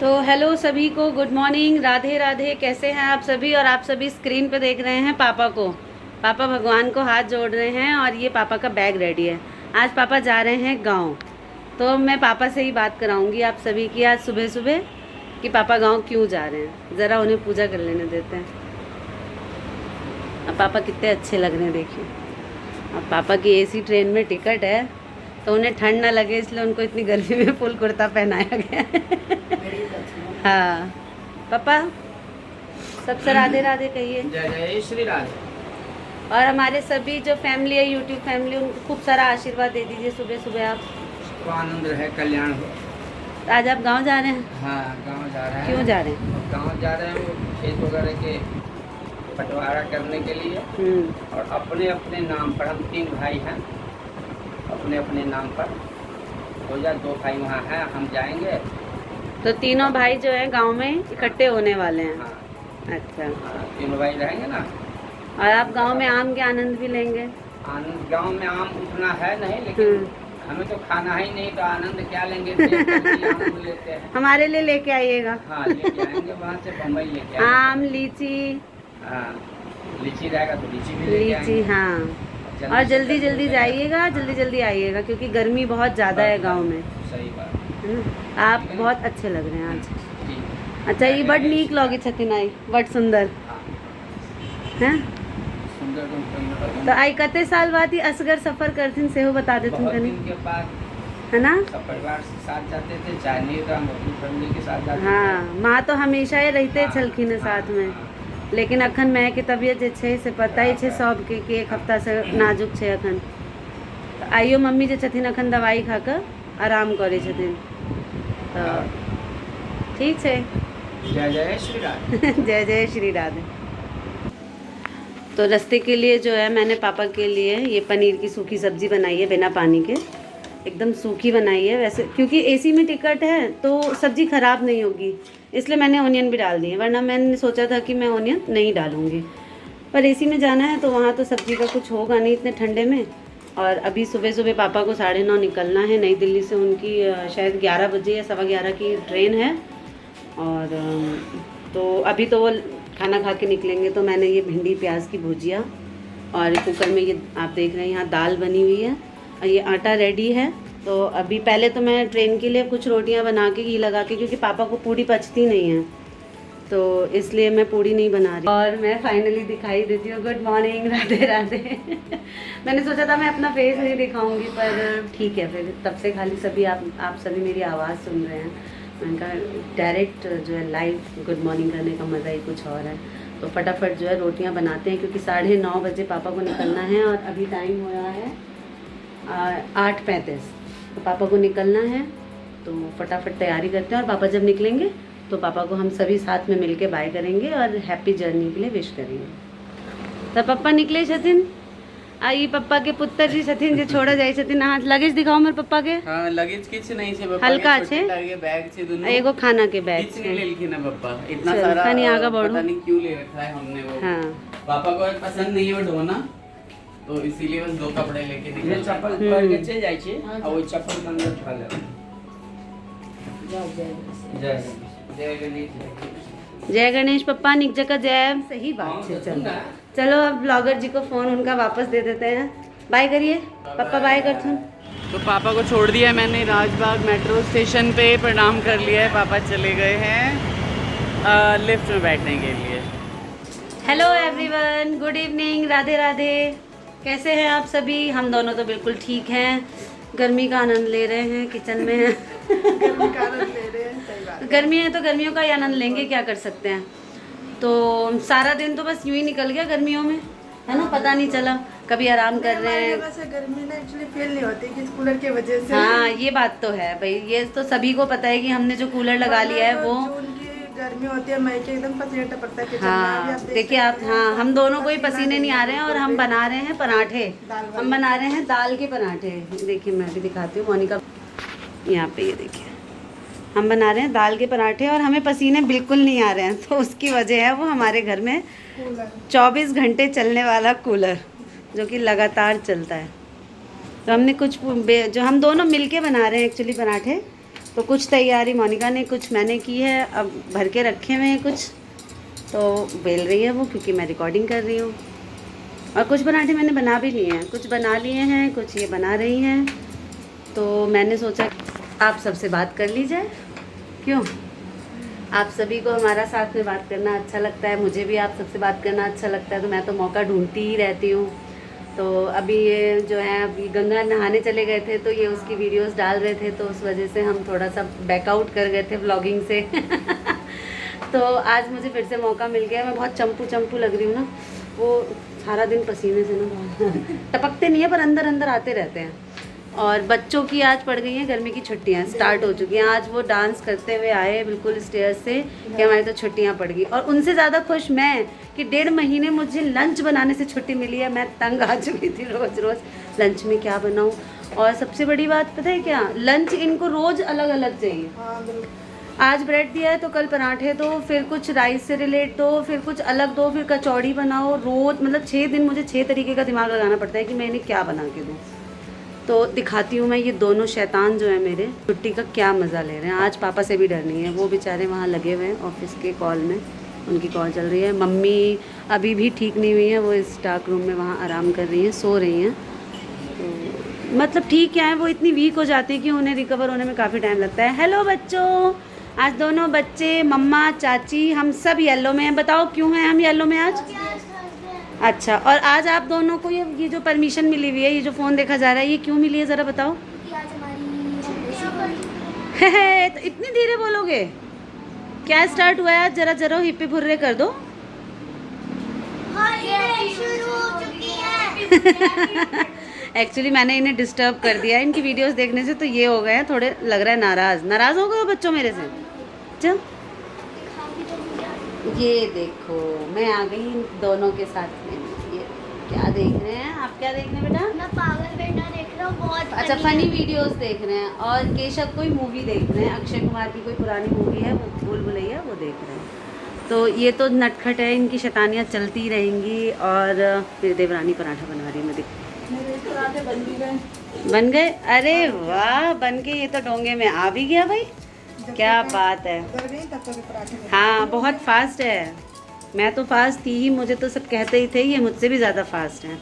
तो हेलो सभी को, गुड मॉर्निंग, राधे राधे। कैसे हैं आप सभी? और आप सभी स्क्रीन पे देख रहे हैं पापा को। पापा भगवान को हाथ जोड़ रहे हैं और ये पापा का बैग रेडी है। आज पापा जा रहे हैं गांव, तो मैं पापा से ही बात कराऊंगी आप सभी की आज सुबह सुबह कि पापा गांव क्यों जा रहे हैं। ज़रा उन्हें पूजा कर लेने देते हैं। अब पापा कितने अच्छे लग रहे हैं, देखिए। अब पापा की एसी ट्रेन में टिकट है तो उन्हें ठंड ना लगे, इसलिए उनको इतनी गर्मी में फुल कुर्ता पहनाया गया है। हाँ पापा, सबसे राधे राधे कहिए। जय जय श्री राधे। और हमारे सभी जो फैमिली है, यूट्यूब फैमिली, उनको खूब सारा आशीर्वाद दे दीजिए सुबह सुबह आप। तो आनंद रहे, कल्याण हो। तो आज आप गांव जा रहे हैं? हाँ, गांव जा रहे हैं। क्यों जा रहे हैं? गांव जा रहे हैं वो खेत वगैरह के बंटवारा करने के लिए। और अपने अपने नाम पर, हम 3 भाई हैं, अपने अपने नाम पर हो जा। 2 भाई वहाँ हैं, हम जाएंगे। तो तीनों भाई जो है गांव में इकट्ठे होने वाले हैं। हाँ। अच्छा। हाँ, 3 भाई रहेंगे ना। और आप गांव में आम के आनंद भी लेंगे? आनंद गांव में आम उतना है नहीं, लेकिन हमें तो खाना ही नहीं, तो आनंद क्या लेंगे। आनंद लेते हैं। हमारे लिए लेके आइएगा। हाँ, लेके आएंगे वहाँ से, बम्बई लेके आएंगे। आम, लीची। हाँ, लीची रहेगा तो लीची भी लेके आएंगे। लीची, हाँ। और जल्दी जल्दी जाइएगा, जल्दी जल्दी आइएगा, क्योंकि गर्मी बहुत ज़्यादा है गांव में। सही बात है ना? आप बहुत अच्छे लग रहे हैं आज। ठीक। अच्छा, ये बड़ नीक लगे छथिन, आई बड़ सुंदर हैं। सुंदर तो आई कते साल बाद ही असगर सफर करथिन सेहो बता देथिन बहुत कनी, दिन के बाद, है ना? सब परिवार के साथ जाते थे, चाहे नहीं तो हम अपनी फैमिली के साथ जाते थे। हाँ, माँ तो हमेशा ही रहते हाँ, छलखिन हाँ, साथ में। हाँ। लेकिन अखन मैं के तबियत जे छे से पता ही छे सबके कि 1 हफ्ता से नाजुक छे अखन। तो आइयो मम्मी जे छथिन अखन दवाई खा कर आराम करे छथिन। तो ठीक छे। जय जय श्री राधे। जय जय श्री राधे। तो रास्ते के लिए जो है, मैंने पापा के लिए ये पनीर की सूखी सब्जी बनाई है, बिना पानी के, एकदम सूखी बनाई है। वैसे क्योंकि एसी में टिकट है तो सब्ज़ी ख़राब नहीं होगी, इसलिए मैंने ऑनियन भी डाल दिए, वरना मैंने सोचा था कि मैं ऑनियन नहीं डालूँगी। पर एसी में जाना है तो वहाँ तो सब्ज़ी का कुछ होगा नहीं इतने ठंडे में। और अभी सुबह सुबह पापा को 9:30 निकलना है नई दिल्ली से। उनकी शायद 11 बजे या 11:15 की ट्रेन है। और तो अभी तो वो खाना खा के निकलेंगे। तो मैंने ये भिंडी प्याज की भुजिया, और कुकर में ये आप देख रहे हैं यहाँ दाल बनी हुई है, और ये आटा रेडी है। तो अभी पहले तो मैं ट्रेन के लिए कुछ रोटियां बना के घी लगा के, क्योंकि पापा को पूड़ी पचती नहीं है, तो इसलिए मैं पूड़ी नहीं बना रही। और मैं फाइनली दिखाई देती हूँ। Good morning, Radhe Radhe. मैंने सोचा था मैं अपना फेस नहीं दिखाऊंगी, पर ठीक है, फिर तब से खाली सभी आप सभी मेरी आवाज़ सुन रहे हैं। मैंने कहा डायरेक्ट जो है लाइव गुड मॉर्निंग करने का मज़ा ही कुछ और है। तो फटाफट जो है रोटियां बनाते हैं, क्योंकि 9:30 बजे पापा को निकलना है। और अभी टाइम हो रहा है 8:35। तो पापा को निकलना है, तो फटाफट तैयारी करते हैं। और पापा जब निकलेंगे तो पापा को हम सभी साथ में मिलके बाय करेंगे और हैप्पी जर्नी के लिए विश करेंगे। तो पापा निकले छथिन। आई पप्पा के पुत्र जी छथिन जे छोड़ा जाई छथिन। हां, लगेज दिखाओ मेरे पप्पा के। हां, लगेज किछ नहीं छे पप्पा, हल्का छे, लागे बैग छे दोनों। एगो खाना के बैग किछ छे। नहीं लेलखिन है पप्पा, इतना सारा कनी आगा बढ़ो। पता नहीं क्यों ले रखा है हमने वो। हां, पापा को पसंद नहीं है वो ढोना, तो इसीलिए बस 2 कपड़े लेके निकल। ये चप्पल पहन के चल जाई छे, और वो चप्पल के अंदर खा ले। जय जय गणेश। जय गणेश पप्पा, निक जगह जय। सही बात है। चलो चलो, अब ब्लॉगर जी को फ़ोन उनका वापस दे देते हैं। बाय करिए पप्पा, बाय कर तुम। तो पापा को छोड़ दिया मैंने राजबाग मेट्रो स्टेशन पे, प्रणाम कर लिया है। पापा चले गए हैं लिफ्ट में बैठने के लिए। Hello everyone, good evening, Radhe Radhe. कैसे हैं आप सभी? हम दोनों तो बिल्कुल ठीक हैं, गर्मी का आनंद ले रहे हैं, किचन में हैं। गर्मी का आनंद ले रहे हैं, सही बात है। गर्मी है तो गर्मियों का ही आनंद लेंगे, क्या कर सकते हैं। तो सारा दिन तो बस यूं ही निकल गया गर्मियों में, है ना, पता नहीं चला। कभी आराम कर रहे हैं। गर्मी ना एक्चुअली फील नहीं होती कि कूलर की वजह से। हाँ, ये बात तो है भाई, ये तो सभी को पता है कि हमने जो कूलर लगा लिया है वो जून की गर्मी होती है, मई के एकदम पसीना टपकता है किचन में। हाँ, अभी देखिए आप, हाँ, हम दोनों को ही पसीने नहीं आ रहे हैं। और हम बना रहे हैं पराठे, हम बना रहे हैं दाल के पराठे। देखिए मैं भी दिखाती हूँ, मोनिका यहाँ पे, ये देखिए हम बना रहे हैं दाल के पराठे, और हमें पसीने बिल्कुल नहीं आ रहे हैं। तो उसकी वजह है वो हमारे घर में 24 घंटे चलने वाला कूलर, जो कि लगातार चलता है। तो हमने कुछ जो हम दोनों मिलके बना रहे हैं एक्चुअली पराठे, तो कुछ तैयारी मोनिका ने, कुछ मैंने की है। अब भर के रखे हुए हैं कुछ, तो बेल रही है वो, क्योंकि मैं रिकॉर्डिंग कर रही हूँ। और कुछ पराठे मैंने बना भी लिए हैं, कुछ बना लिए हैं, कुछ ये बना रही हैं। तो मैंने सोचा आप सबसे बात कर ली जाए। क्यों? आप सभी को हमारा साथ में बात करना अच्छा लगता है, मुझे भी आप सबसे बात करना अच्छा लगता है, तो मैं तो मौका ढूंढती ही रहती हूँ। तो अभी ये जो है, अभी गंगा नहाने चले गए थे, तो ये उसकी वीडियोस डाल रहे थे, तो उस वजह से हम थोड़ा सा बैकआउट कर गए थे व्लॉगिंग से। तो आज मुझे फिर से मौका मिल गया। मैं बहुत चंपू लग रही हूँ ना, वो सारा दिन पसीने से ना टपकते नहीं है, पर अंदर अंदर आते रहते हैं। और बच्चों की आज पड़ गई हैं गर्मी की छुट्टियां, स्टार्ट हो चुकी हैं। आज वो डांस करते हुए आए बिल्कुल स्टेज से कि हमारी तो छुट्टियां पड़ गई। और उनसे ज़्यादा खुश मैं कि 1.5 महीने मुझे लंच बनाने से छुट्टी मिली है। मैं तंग आ चुकी थी रोज़ लंच में क्या बनाऊं। और सबसे बड़ी बात पता है क्या, लंच इनको रोज़ अलग अलग चाहिए। हाँ, बिल्कुल। आज ब्रेड दिया है तो कल पराठे दो, फिर कुछ राइस से रिलेट दो, फिर कुछ अलग दो, फिर कचौड़ी बनाओ। रोज़ मतलब 6 दिन मुझे 6 तरीके का दिमाग लगाना पड़ता है कि मैं इन्हें क्या बना के दूँ। तो दिखाती हूँ मैं ये दोनों शैतान जो है मेरे, छुट्टी का क्या मज़ा ले रहे हैं। आज पापा से भी डर नहीं है, वो बेचारे वहाँ लगे हुए हैं ऑफिस के कॉल में, उनकी कॉल चल रही है। मम्मी अभी भी ठीक नहीं हुई है, वो इस डार्क रूम में वहाँ आराम कर रही हैं, सो रही हैं। तो मतलब ठीक क्या है, वो इतनी वीक हो जाती है कि उन्हें रिकवर होने में काफ़ी टाइम लगता है। हेलो बच्चों, आज दोनों बच्चे, मम्मा, चाची, हम सब येलो में हैं। बताओ क्यों हैं हम येलो में आज? अच्छा, और आज आप दोनों को ये जो परमिशन मिली हुई है, ये जो फ़ोन देखा जा रहा है, ये क्यों मिली है ज़रा बताओ? तो इतनी धीरे बोलोगे? क्या स्टार्ट हुआ है आज? जरा जरा हिप्पी फुर्रे कर दो। एक्चुअली मैंने इन्हें डिस्टर्ब कर दिया इनकी वीडियोस देखने से, तो ये हो गए हैं थोड़े, लग रहा है नाराज़ हो गए हो बच्चों मेरे से। चल ये देखो मैं आ गई इन दोनों के साथ में। ये क्या देख रहे हैं आप? क्या देख रहे हैं बेटा? मैं पागल बेटा देख रहा हूँ, बहुत अच्छा, फनी वीडियोस देख रहे हैं। और केशव कोई मूवी देख रहे हैं, अक्षय कुमार की कोई पुरानी मूवी है, वो भूल भुलैया, वो देख रहे हैं। तो ये तो नटखट है, इनकी शैतानियाँ चलती रहेंगी। और फिर देवरानी पराठा बना रही है, मैं देख। मेरे पराठे बन भी गए। बन गए? अरे वाह, बन के ये तो डोंगे में आ भी गया भाई, क्या बात है। हाँ, बहुत फास्ट है। मैं तो फास्ट थी ही, मुझे तो सब कहते ही थे ये मुझसे भी ज़्यादा फास्ट हैं।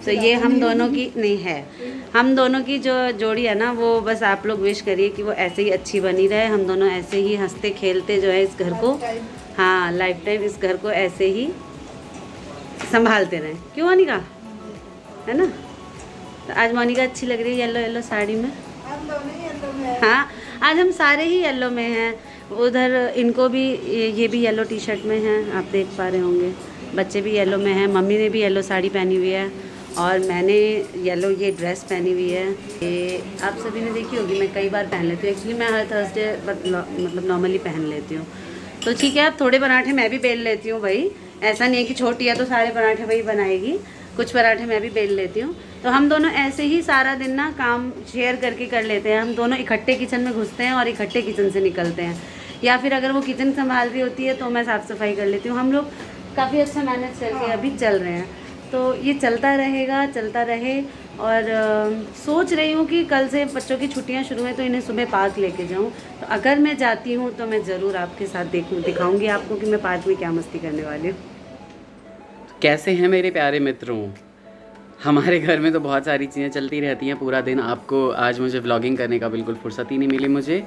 तो ये हम दोनों की नहीं है, हम दोनों की जो जोड़ी है ना, वो बस आप लोग विश करिए कि वो ऐसे ही अच्छी बनी रहे। हम दोनों ऐसे ही हंसते खेलते जो है इस घर को, हाँ लाइफ टाइम इस घर को ऐसे ही संभालते रहें। क्यों मोनिका, है ना? तो आज मोनिका अच्छी लग रही है येलो येलो साड़ी में। हाँ, आज हम सारे ही येलो में हैं। उधर इनको भी, ये भी येलो टी शर्ट में हैं, आप देख पा रहे होंगे। बच्चे भी येलो में हैं, मम्मी ने भी येलो साड़ी पहनी हुई है, और मैंने येलो ये ड्रेस पहनी हुई है। ये आप सभी ने देखी होगी, मैं कई बार पहन लेती हूँ। एक्चुअली मैं हर थर्सडे मतलब नॉर्मली पहन लेती हूँ। तो ठीक है, अब थोड़े पराठे मैं भी बेल लेती हूँ भाई। ऐसा नहीं है कि छोटी है तो सारे पराठे वही बनाएगी, कुछ पराठे मैं भी बेल लेती हूँ। तो हम दोनों ऐसे ही सारा दिन ना काम शेयर करके कर लेते हैं। हम दोनों इकट्ठे किचन में घुसते हैं और इकट्ठे किचन से निकलते हैं। या फिर अगर वो किचन संभाल रही होती है तो मैं साफ़ सफाई कर लेती हूँ। हम लोग काफ़ी अच्छा मैनेज करके अभी चल रहे हैं। तो ये चलता रहेगा, चलता रहे। और सोच रही हूँ कि कल से बच्चों की छुट्टियाँ शुरू हैं तो इन्हें सुबह पार्क लेके जाऊँ। तो अगर मैं जाती हूँ तो मैं ज़रूर आपके साथ दिखाऊँगी आपको कि मैं पार्क में क्या मस्ती करने वाली हूँ। कैसे हैं मेरे प्यारे मित्रों? हमारे घर में तो बहुत सारी चीज़ें चलती रहती हैं पूरा दिन। आपको आज मुझे व्लॉगिंग करने का बिल्कुल फुर्सत ही नहीं मिली मुझे,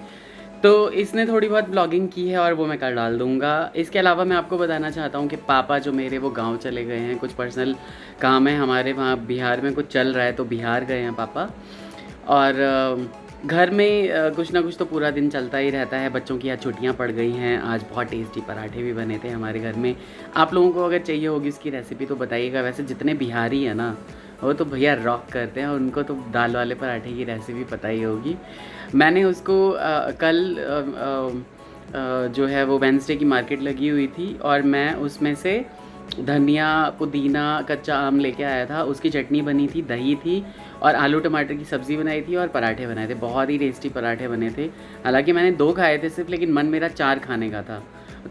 तो इसने थोड़ी बहुत व्लॉगिंग की है और वो मैं कल डाल दूँगा। इसके अलावा मैं आपको बताना चाहता हूँ कि पापा जो मेरे वो गांव चले गए हैं, कुछ पर्सनल काम है हमारे वहाँ बिहार में, कुछ चल रहा है तो बिहार गए हैं पापा। और घर में कुछ ना कुछ तो पूरा दिन चलता ही रहता है। बच्चों की आज छुट्टियाँ पड़ गई हैं। आज बहुत टेस्टी पराठे भी बने थे हमारे घर में। आप लोगों को अगर चाहिए होगी उसकी रेसिपी तो बताइएगा। वैसे जितने बिहारी हैं ना वो तो भैया रॉक करते हैं, उनको तो दाल वाले पराठे की रेसिपी पता ही होगी। मैंने उसको कल जो है वो वेडनेसडे की मार्केट लगी हुई थी और मैं उसमें से धनिया, पुदीना, कच्चा आम लेके आया था। उसकी चटनी बनी थी, दही थी और आलू टमाटर की सब्ज़ी बनाई थी और पराठे बनाए थे। बहुत ही टेस्टी पराठे बने थे। हालांकि मैंने 2 खाए थे सिर्फ, लेकिन मन मेरा 4 खाने का था।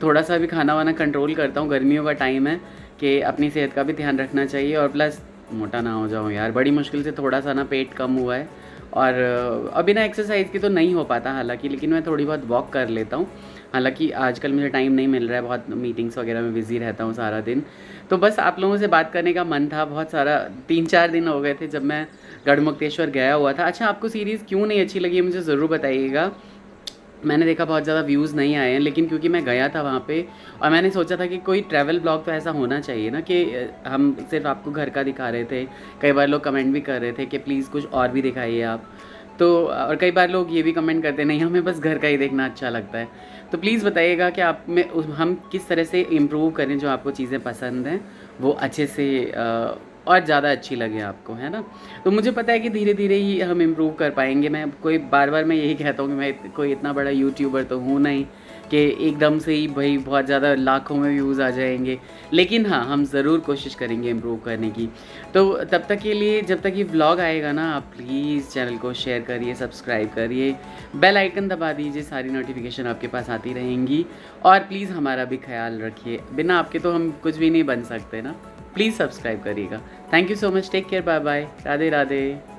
थोड़ा सा भी खाना वाना कंट्रोल करता हूँ। गर्मियों का टाइम है कि अपनी सेहत का भी ध्यान रखना चाहिए और प्लस मोटा ना हो जाऊँ यार। बड़ी मुश्किल से थोड़ा सा ना पेट कम हुआ है और बिना एक्सरसाइज के तो नहीं हो पाता हालांकि, लेकिन मैं थोड़ी बहुत वॉक कर लेता हूँ। हालांकि आजकल मुझे टाइम नहीं मिल रहा है, बहुत मीटिंग्स वगैरह में बिज़ी रहता हूँ सारा दिन। तो बस आप लोगों से बात करने का मन था, बहुत सारा 3-4 दिन हो गए थे जब मैं गढ़मुक्तेश्वर गया हुआ था। अच्छा, आपको सीरीज़ क्यों नहीं अच्छी लगी मुझे ज़रूर बताइएगा। मैंने देखा बहुत ज़्यादा व्यूज़ नहीं आए हैं, लेकिन क्योंकि मैं गया था वहाँ पे और मैंने सोचा था कि कोई ट्रैवल ब्लॉग तो ऐसा होना चाहिए ना कि हम सिर्फ आपको घर का दिखा रहे थे। कई बार लोग कमेंट भी कर रहे थे कि प्लीज़ कुछ और भी दिखाइए आप। तो और कई बार लोग ये भी कमेंट करते नहीं, हमें बस घर का ही देखना अच्छा लगता है। तो प्लीज़ बताइएगा कि आप में हम किस तरह से इम्प्रूव करें, जो आपको चीज़ें पसंद हैं वो अच्छे से और ज़्यादा अच्छी लगे आपको, है ना। तो मुझे पता है कि धीरे धीरे ही हम इम्प्रूव कर पाएंगे। मैं कोई बार बार मैं यही कहता हूँ कि मैं कोई इतना बड़ा यूट्यूबर तो हूँ नहीं कि एकदम से ही भाई बहुत ज़्यादा लाखों में व्यूज़ आ जाएंगे, लेकिन हाँ, हम ज़रूर कोशिश करेंगे इम्प्रूव करने की। तो तब तक के लिए, जब तक ये व्लॉग आएगा ना, आप प्लीज़ चैनल को शेयर करिए, सब्सक्राइब करिए, बेल आइकन दबा दीजिए, सारी नोटिफिकेशन आपके पास आती रहेंगी। और प्लीज़ हमारा भी ख्याल रखिए, बिना आपके तो हम कुछ भी नहीं बन सकते ना। प्लीज़ सब्सक्राइब करिएगा। Thank you so much, take care, bye bye, Radhe Radhe.